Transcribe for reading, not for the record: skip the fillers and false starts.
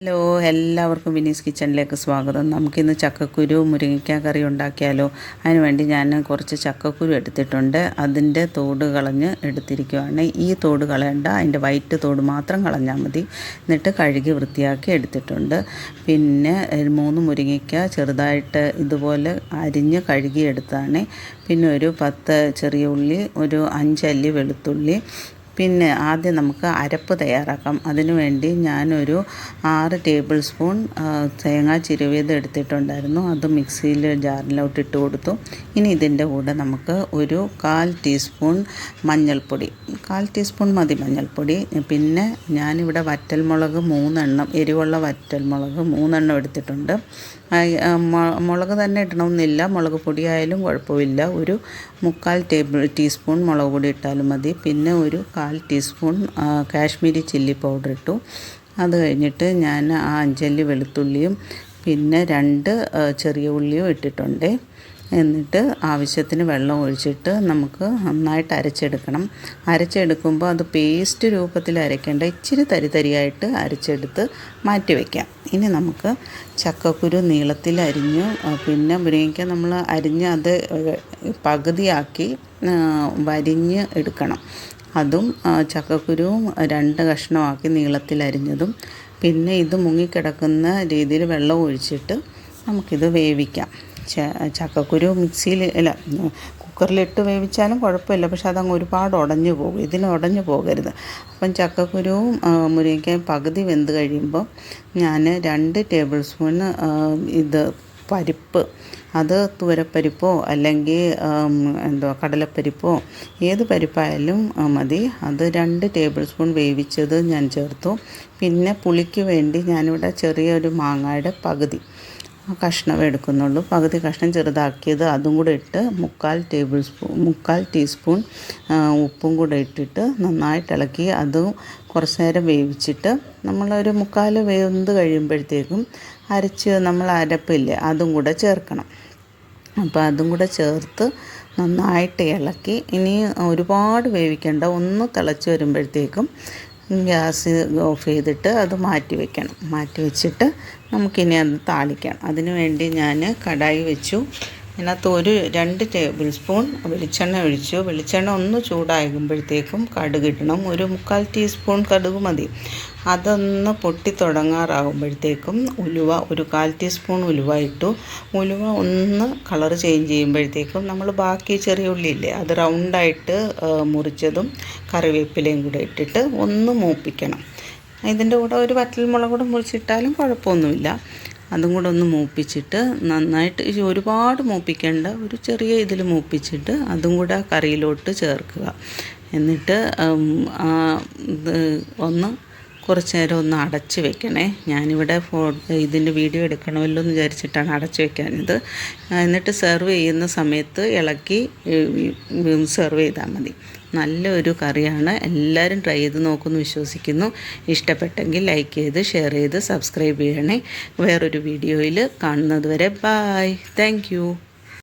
Hello, എല്ലാവർക്കും വിനീസ് കിച്ചണിലേക്ക് സ്വാഗതം. നമുക്കിന്ന് ചക്കക്കുരു മുരിങ്ങയ്ക്ക കറി ഉണ്ടാക്കിയാലോ. അതിനുവേണ്ടി ഞാൻ കുറച്ച് ചക്കക്കുരു എടുത്തിട്ടുണ്ട്. അതിൻ്റെ തോട് കളഞ്ഞ് എടുത്തിരിക്കുകയാണ്. ഈ തോട് കളയണ്ട, അതിൻ്റെ വൈറ്റ് തോട് മാത്രം കളഞ്ഞാൽ മതി. എന്നിട്ട് കഴുകി വൃത്തിയാക്കി എടുത്തിട്ടുണ്ട്. പിന്നെ 3 മുരിങ്ങയ്ക്ക ചെറുതായിട്ട് ഇതുപോലെ അരിഞ്ഞ് കഴുകിയെടുത്താണ്. പിന്നെ ഒരു 10 ചെറിയ ഉള്ളി, ഒരു 5 അല്ലി വെളുത്തുള്ളി. പിന്നെ ആദ്യം നമുക്ക് അരപ്പ് തയ്യാറാക്കാം. അതിനു വേണ്ടി ഞാനൊരു 6 ടേബിൾ സ്പൂൺ തേങ്ങ ചിരവിയത് എടുത്തിട്ടുണ്ടായിരുന്നു. അത് മിക്സിയിൽ ജാറിലോട്ട് ഇട്ട് കൊടുത്തു. ഇനി ഇതിൻ്റെ കൂടെ നമുക്ക് ഒരു 1/4 ടീസ്പൂൺ മഞ്ഞൾപ്പൊടി, 1/4 ടീസ്പൂൺ മതി മഞ്ഞൾപ്പൊടി. പിന്നെ ഞാനിവിടെ വറ്റൽമുളക് 3 എണ്ണം, എരിവുള്ള വറ്റൽമുളക് 3 എണ്ണം എടുത്തിട്ടുണ്ട്. മുളക് തന്നെ ഇടണമെന്നില്ല, മുളക് പൊടിയായാലും കുഴപ്പമില്ല. ഒരു 3/4 ടീസ്പൂൺ മുളക് പൊടി ഇട്ടാലും മതി. പിന്നെ ഒരു 1/4 ടീസ്പൂൺ കാശ്മീരി ചില്ലി പൗഡർ ഇട്ടു. അത് കഴിഞ്ഞിട്ട് ഞാൻ 5 അല്ലി വെളുത്തുള്ളിയും പിന്നെ 2 ചെറിയ ഉള്ളിയും ഇട്ടിട്ടുണ്ട്. എന്നിട്ട് ആവശ്യത്തിന് വെള്ളം ഒഴിച്ചിട്ട് നമുക്ക് നന്നായിട്ട് അരച്ചെടുക്കുമ്പോൾ അത് പേസ്റ്റ് രൂപത്തിൽ അരയ്ക്കേണ്ട, ഇച്ചിരി തരിതരിയായിട്ട് അരച്ചെടുത്ത് മാറ്റി വയ്ക്കാം. ഇനി നമുക്ക് ചക്കക്കുരു നീളത്തിൽ അരിഞ്ഞു, പിന്നെ മുരിങ്ങയ്ക്ക നമ്മൾ അരിഞ്ഞ് അത് പകുതിയാക്കി വരിഞ്ഞ് എടുക്കണം. അതും ചക്കക്കുരുവും 2 കഷ്ണമാക്കി നീളത്തിൽ അരിഞ്ഞതും. പിന്നെ ഇത് മുങ്ങിക്കിടക്കുന്ന രീതിയിൽ വെള്ളം ഒഴിച്ചിട്ട് നമുക്കിത് വേവിക്കാം. ചക്കക്കുരു കുക്കറിലിട്ട് വേവിച്ചാലും കുഴപ്പമില്ല, പക്ഷെ അതങ്ങ് ഒരുപാട് ഉടഞ്ഞു പോകും. ഇതിന് ഉടഞ്ഞു പോകരുത്. അപ്പം ചക്കക്കുരുവും മുരിങ്ങയ്ക്കയും പകുതി വെന്ത് കഴിയുമ്പോൾ ഞാൻ 2 ടേബിൾ സ്പൂൺ പരിപ്പ്, അത് തുവരപ്പരിപ്പോ അല്ലെങ്കിൽ കടലപ്പരിപ്പോ ഏത് പരിപ്പായാലും മതി. അത് 2 ടേബിൾ സ്പൂൺ വേവിച്ചത് ഞാൻ ചേർത്തു. പിന്നെ പുളിക്ക് വേണ്ടി ഞാനിവിടെ ചെറിയൊരു മാങ്ങയുടെ പകുതി കഷ്ണം എടുക്കുന്നുള്ളൂ. പകുതി കഷ്ണം ചെറുതാക്കിയത് അതും കൂടെ ഇട്ട് 3/4 ടീസ്പൂൺ ഉപ്പും കൂടെ ഇട്ടിട്ട് നന്നായിട്ട് ഇളക്കി അതും കുറച്ച് നേരം വേവിച്ചിട്ട് നമ്മളൊരു 3/4 വെന്ത് കഴിയുമ്പോഴത്തേക്കും നമ്മൾ അരപ്പില്ലേ അതും കൂടെ ചേർക്കണം. അപ്പോൾ അതും കൂടെ ചേർത്ത് നന്നായിട്ട് ഇളക്കി, ഇനി ഒരുപാട് വേവിക്കേണ്ട, ഒന്ന് തിളച്ച് വരുമ്പോഴത്തേക്കും ഗ്യാസ് ഓഫ് ചെയ്തിട്ട് അത് മാറ്റി വെച്ചിട്ട് നമുക്കിനി അത് താളിക്കാം. അതിനു വേണ്ടി ഞാൻ കടായി വെച്ചു. അതിനകത്ത് 2 ടേബിൾ സ്പൂൺ വെളിച്ചെണ്ണ ഒഴിച്ചു. വെളിച്ചെണ്ണ ഒന്ന് ചൂടാകുമ്പോഴത്തേക്കും കടുക് ഇടണം. ഒരു 3/4 ടീസ്പൂൺ കടുക് മതി. അതൊന്ന് പൊട്ടി തുടങ്ങാറാകുമ്പോഴത്തേക്കും ഉലുവ, ഒരു 1/4 ടീസ്പൂൺ ഉലുവ ഇട്ടു. ഉലുവ ഒന്ന് കളർ ചേഞ്ച് ചെയ്യുമ്പോഴത്തേക്കും നമ്മൾ ബാക്കി ചെറിയ ഉള്ളിയില്ലേ അത് റൗണ്ടായിട്ട് മുറിച്ചതും കറിവേപ്പിലയും കൂടെ ഇട്ടിട്ട് ഒന്ന് മൂപ്പിക്കണം. ഇതിൻ്റെ കൂടെ ഒരു വറ്റൽമുളക് കൂടെ മുറിച്ചിട്ടാലും കുഴപ്പമൊന്നുമില്ല. അതും കൂടെ ഒന്ന് മൂപ്പിച്ചിട്ട് നന്നായിട്ട്, ഒരുപാട് മൂപ്പിക്കേണ്ട, ഒരു ചെറിയ ഇതിൽ മൂപ്പിച്ചിട്ട് അതും കൂടെ കറിയിലോട്ട് ചേർക്കുക. എന്നിട്ട് കുറച്ച് നേരം ഒന്ന് അടച്ച് വെക്കണേ. ഞാനിവിടെ ഇതിൻ്റെ വീഡിയോ എടുക്കണമല്ലോ എന്ന് വിചാരിച്ചിട്ടാണ് അടച്ച് വെക്കാനത്. എന്നിട്ട് സെർവ് ചെയ്യുന്ന സമയത്ത് ഇളക്കി സെർവ് ചെയ്താൽ മതി. നല്ലൊരു കറിയാണ്. എല്ലാവരും ട്രൈ ചെയ്ത് നോക്കുമെന്ന് വിശ്വസിക്കുന്നു. ഇഷ്ടപ്പെട്ടെങ്കിൽ ലൈക്ക് ചെയ്ത് ഷെയർ ചെയ്ത് സബ്സ്ക്രൈബ് ചെയ്യണേ. വേറൊരു വീഡിയോയിൽ കാണുന്നത് വരെ ബായ്. Thank you.